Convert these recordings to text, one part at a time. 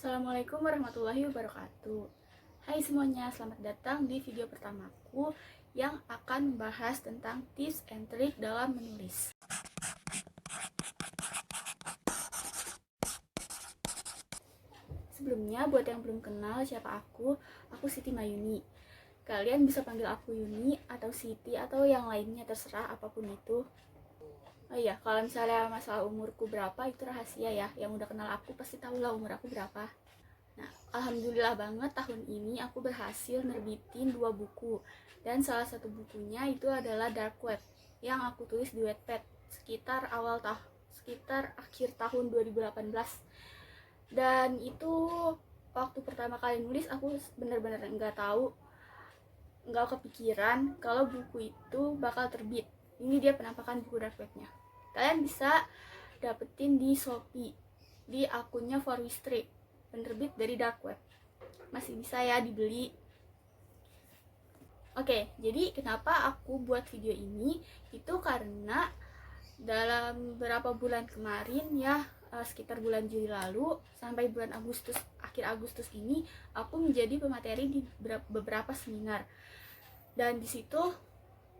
Assalamualaikum warahmatullahi wabarakatuh. Hai semuanya, selamat datang di video pertamaku yang akan membahas tentang tips and trik dalam menulis. Sebelumnya, buat yang belum kenal siapa aku Siti Mayuni. Kalian bisa panggil aku Yuni atau Siti atau yang lainnya, terserah apapun itu. Oh iya, kalau misalnya masalah umurku berapa itu rahasia ya. Yang udah kenal aku pasti tahu lah umur aku berapa. Nah, alhamdulillah banget tahun ini aku berhasil nerbitin 2 buku. Dan salah satu bukunya itu adalah Dark Web yang aku tulis di Wattpad sekitar akhir tahun 2018. Dan itu waktu pertama kali nulis aku bener-bener nggak kepikiran kalau buku itu bakal terbit. Ini dia penampakan buku Dark Web-nya. Kalian bisa dapetin di Shopee di akunnya Forwistry, penerbit dari Dark Web. Masih bisa ya dibeli. Oke, jadi kenapa aku buat video ini? Itu karena dalam beberapa bulan kemarin ya, sekitar bulan Juli lalu sampai bulan Agustus, akhir Agustus ini aku menjadi pemateri di beberapa seminar. Dan di situ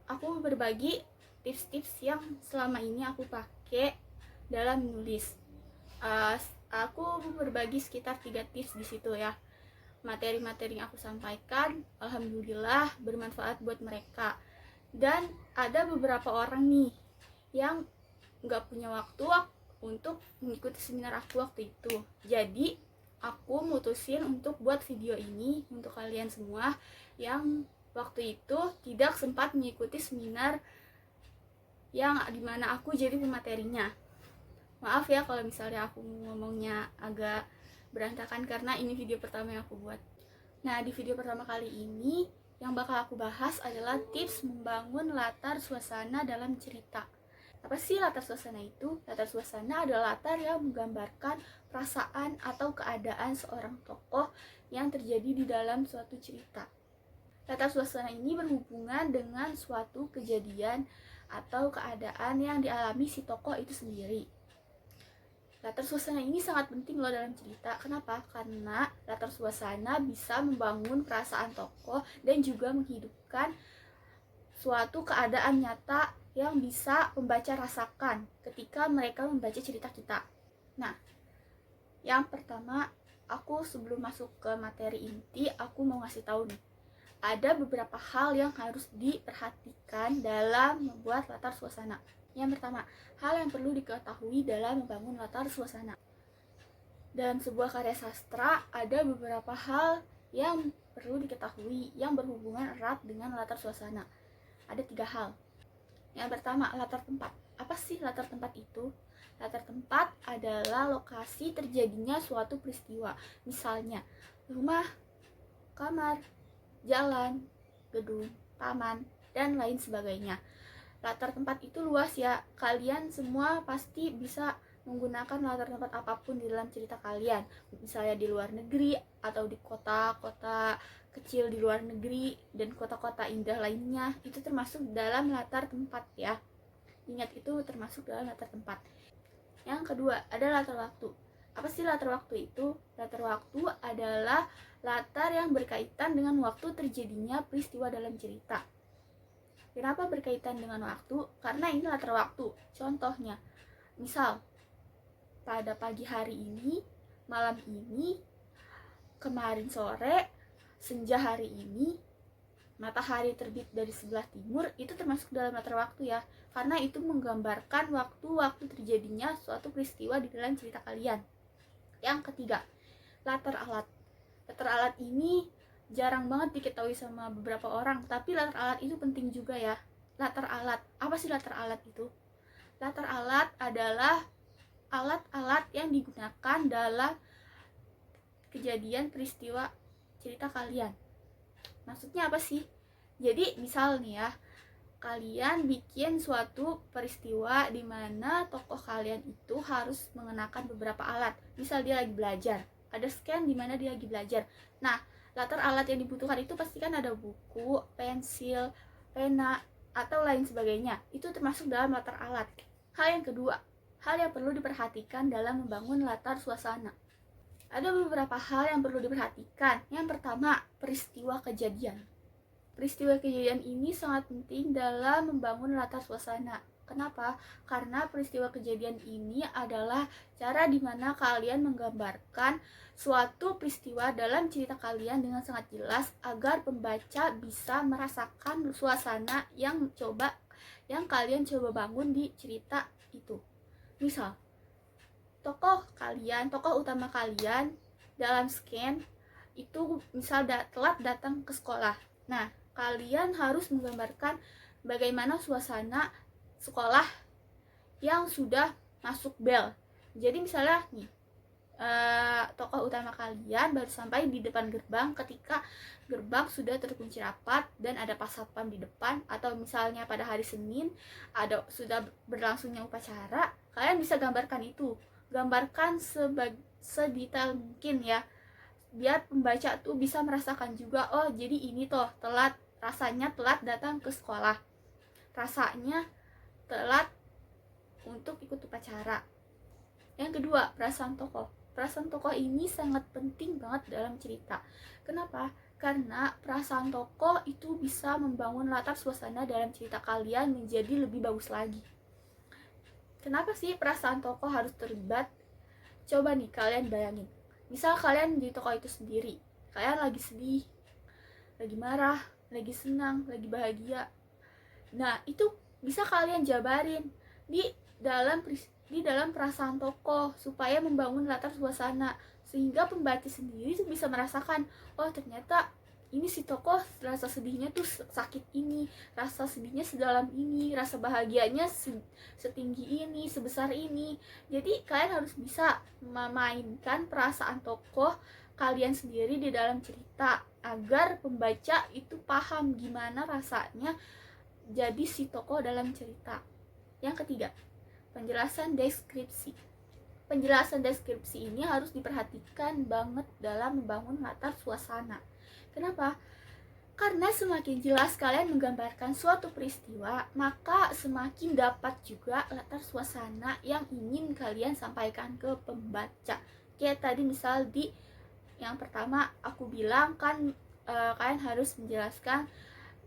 aku berbagi tips-tips yang selama ini aku pakai dalam menulis. Aku berbagi sekitar 3 tips di situ ya. Materi-materi yang aku sampaikan alhamdulillah bermanfaat buat mereka. Dan ada beberapa orang nih yang nggak punya waktu untuk mengikuti seminar aku waktu itu. Jadi aku mutusin untuk buat video ini untuk kalian semua yang waktu itu tidak sempat mengikuti seminar yang dimana aku jadi pematerinya. Maaf ya kalau misalnya aku ngomongnya agak berantakan karena ini video pertama yang aku buat. Nah, di video pertama kali ini yang bakal aku bahas adalah tips membangun latar suasana dalam cerita. Apa sih latar suasana itu? Latar suasana adalah latar yang menggambarkan perasaan atau keadaan seorang tokoh yang terjadi di dalam suatu cerita. Latar suasana ini berhubungan dengan suatu kejadian atau keadaan yang dialami si tokoh itu sendiri. Latar suasana ini sangat penting loh dalam cerita. Kenapa? Karena latar suasana bisa membangun perasaan tokoh dan juga menghidupkan suatu keadaan nyata yang bisa pembaca rasakan ketika mereka membaca cerita kita. Nah, yang pertama, aku sebelum masuk ke materi inti, aku mau ngasih tahu nih. Ada beberapa hal yang harus diperhatikan dalam membuat latar suasana. Yang pertama, hal yang perlu diketahui dalam membangun latar suasana. Dalam sebuah karya sastra, ada beberapa hal yang perlu diketahui yang berhubungan erat dengan latar suasana. Ada 3 hal. Yang pertama, latar tempat. Apa sih latar tempat itu? Latar tempat adalah lokasi terjadinya suatu peristiwa. Misalnya, rumah, kamar, jalan, gedung, taman, dan lain sebagainya. Latar tempat itu luas ya. Kalian semua pasti bisa menggunakan latar tempat apapun di dalam cerita kalian. Misalnya di luar negeri atau di kota-kota kecil di luar negeri dan kota-kota indah lainnya. Itu termasuk dalam latar tempat ya. Ingat, itu termasuk dalam latar tempat. Yang kedua, ada latar waktu. Apa sih latar waktu itu? Latar waktu adalah latar yang berkaitan dengan waktu terjadinya peristiwa dalam cerita. Kenapa berkaitan dengan waktu? Karena ini latar waktu. Contohnya, misal pada pagi hari ini, malam ini, kemarin sore, senja hari ini, matahari terbit dari sebelah timur, itu termasuk dalam latar waktu ya. Karena itu menggambarkan waktu-waktu terjadinya suatu peristiwa di dalam cerita kalian. Yang ketiga, latar alat. Latar alat ini jarang banget diketahui sama beberapa orang, tapi latar alat itu penting juga ya. Latar alat, apa sih latar alat itu? Latar alat adalah alat-alat yang digunakan dalam kejadian peristiwa cerita kalian. Maksudnya apa sih? Jadi misal nih ya, kalian bikin suatu peristiwa di mana tokoh kalian itu harus mengenakan beberapa alat. Misal dia lagi belajar, ada scan di mana dia lagi belajar. Nah, latar alat yang dibutuhkan itu pasti kan ada buku, pensil, pena, atau lain sebagainya. Itu termasuk dalam latar alat. Hal yang kedua, hal yang perlu diperhatikan dalam membangun latar suasana. Ada beberapa hal yang perlu diperhatikan. Yang pertama, peristiwa kejadian. Peristiwa kejadian ini sangat penting dalam membangun latar suasana. Kenapa? Karena peristiwa kejadian ini adalah cara dimana kalian menggambarkan suatu peristiwa dalam cerita kalian dengan sangat jelas agar pembaca bisa merasakan suasana yang kalian coba bangun di cerita itu. Misal, tokoh utama kalian dalam scan itu misal telat datang ke sekolah. Nah, kalian harus menggambarkan bagaimana suasana sekolah yang sudah masuk bel. Jadi misalnya nih, tokoh utama kalian baru sampai di depan gerbang ketika gerbang sudah terkunci rapat dan ada pas satpam di depan, atau misalnya pada hari Senin sudah berlangsungnya upacara. Kalian bisa gambarkan itu, gambarkan sedetail mungkin ya, biar pembaca tuh bisa merasakan juga, oh jadi ini toh rasanya telat datang ke sekolah, rasanya telat untuk ikut upacara. Yang kedua, perasaan tokoh. Perasaan tokoh ini sangat penting banget dalam cerita. Kenapa? Karena perasaan tokoh itu bisa membangun latar suasana dalam cerita kalian menjadi lebih bagus lagi. Kenapa sih perasaan tokoh harus terlibat? Coba nih kalian bayangin, misal kalian di tokoh itu sendiri, kalian lagi sedih, lagi marah, lagi senang, lagi bahagia. Nah, itu bisa kalian jabarin di dalam perasaan tokoh supaya membangun latar suasana, sehingga pembaca sendiri tuh bisa merasakan, oh ternyata ini si tokoh rasa sedihnya tuh sakit ini, rasa sedihnya sedalam ini, rasa bahagianya setinggi ini, sebesar ini. Jadi kalian harus bisa memainkan perasaan tokoh kalian sendiri di dalam cerita agar pembaca itu paham gimana rasanya jadi si tokoh dalam cerita. Yang ketiga, penjelasan deskripsi. Penjelasan deskripsi ini harus diperhatikan banget dalam membangun latar suasana. Kenapa? Karena semakin jelas kalian menggambarkan suatu peristiwa, maka semakin dapat juga latar suasana yang ingin kalian sampaikan ke pembaca. Kayak tadi misal di yang pertama aku bilang kan, kalian harus menjelaskan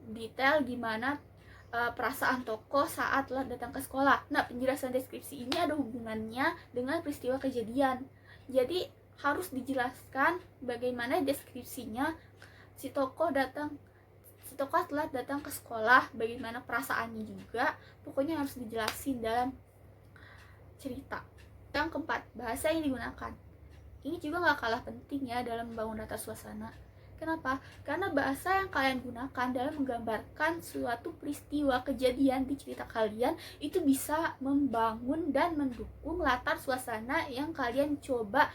detail gimana perasaan tokoh saat telah datang ke sekolah. Nah, penjelasan deskripsi ini ada hubungannya dengan peristiwa kejadian. Jadi harus dijelaskan bagaimana deskripsinya si tokoh telah datang ke sekolah, bagaimana perasaannya juga. Pokoknya harus dijelasin dalam cerita. Yang keempat, bahasa yang digunakan. Ini juga gak kalah penting ya dalam membangun latar suasana. Kenapa? Karena bahasa yang kalian gunakan dalam menggambarkan suatu peristiwa kejadian di cerita kalian itu bisa membangun dan mendukung latar suasana yang kalian coba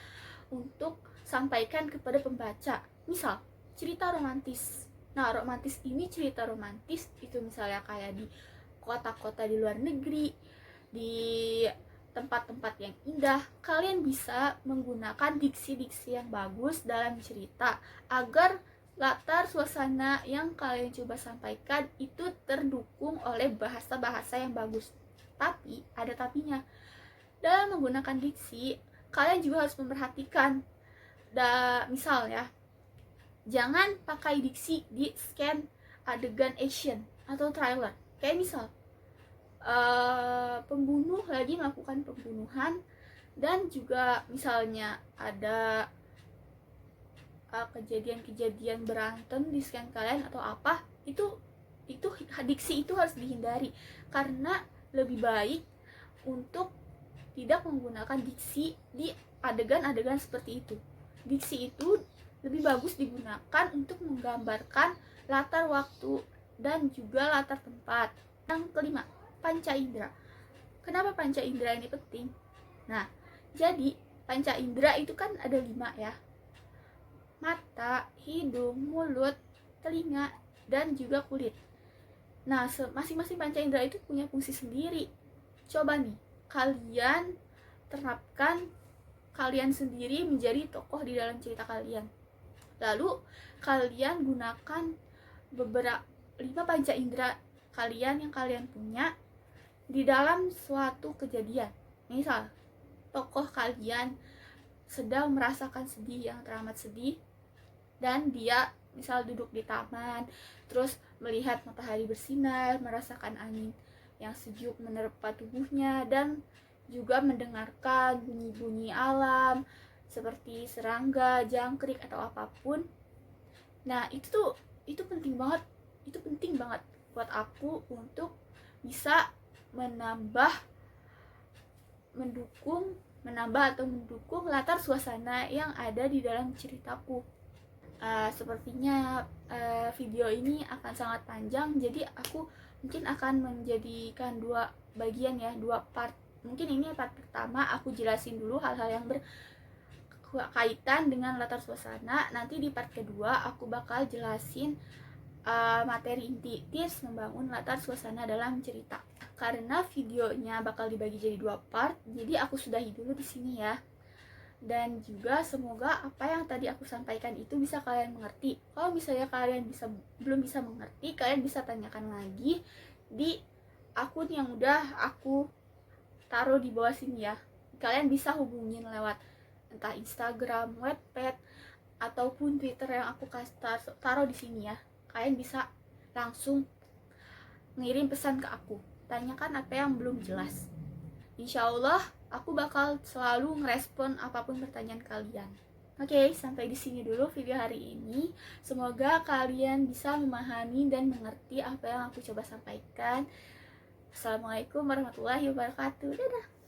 untuk sampaikan kepada pembaca. Misal, cerita romantis. Nah, romantis ini cerita romantis itu misalnya kayak di kota-kota di luar negeri, di tempat-tempat yang indah. Kalian bisa menggunakan diksi-diksi yang bagus dalam cerita agar latar suasana yang kalian coba sampaikan itu terdukung oleh bahasa-bahasa yang bagus. Tapi, ada tapinya. Dalam menggunakan diksi, kalian juga harus memperhatikan misal ya, jangan pakai diksi di scan adegan action atau trailer. Kayak misal pembunuh lagi melakukan pembunuhan, dan juga misalnya ada kejadian-kejadian berantem di scan kalian atau apa, itu diksi itu harus dihindari, karena lebih baik untuk tidak menggunakan diksi di adegan-adegan seperti itu. Diksi itu lebih bagus digunakan untuk menggambarkan latar waktu dan juga latar tempat. Yang kelima, panca indera. Kenapa panca indera ini penting? Nah, jadi panca indera itu kan ada 5 ya. Mata, hidung, mulut, telinga, dan juga kulit. Nah, masing-masing panca indera itu punya fungsi sendiri. Coba nih, kalian terapkan kalian sendiri menjadi tokoh di dalam cerita kalian. Lalu kalian gunakan beberapa 5 panca indera kalian yang kalian punya di dalam suatu kejadian. Misal, tokoh kalian sedang merasakan sedih yang teramat sedih, dan dia misal duduk di taman terus melihat matahari bersinar, merasakan angin yang sejuk menerpa tubuhnya, dan juga mendengarkan bunyi-bunyi alam seperti serangga, jangkrik atau apapun. Nah, itu penting banget. Itu penting banget buat aku untuk bisa menambah atau mendukung latar suasana yang ada di dalam ceritaku. Sepertinya video ini akan sangat panjang, jadi aku mungkin akan menjadikan dua bagian ya, dua part. Mungkin ini part pertama aku jelasin dulu hal-hal yang berkaitan dengan latar suasana. Nanti di part kedua aku bakal jelasin materi inti, tips membangun latar suasana dalam cerita. Karena videonya bakal dibagi jadi dua part, jadi aku sudahi dulu di sini ya. Dan juga semoga apa yang tadi aku sampaikan itu bisa kalian mengerti. Kalau misalnya kalian belum bisa mengerti, kalian bisa tanyakan lagi di akun yang udah aku taruh di bawah sini ya. Kalian bisa hubungin lewat entah Instagram, Wattpad, ataupun Twitter yang aku taruh di sini ya. Kalian bisa langsung ngirim pesan ke aku, tanyakan apa yang belum jelas. Insya Allah aku bakal selalu ngerespon apapun pertanyaan kalian. Oke, sampai di sini dulu video hari ini. Semoga kalian bisa memahami dan mengerti apa yang aku coba sampaikan. Assalamualaikum warahmatullahi wabarakatuh. Dadah.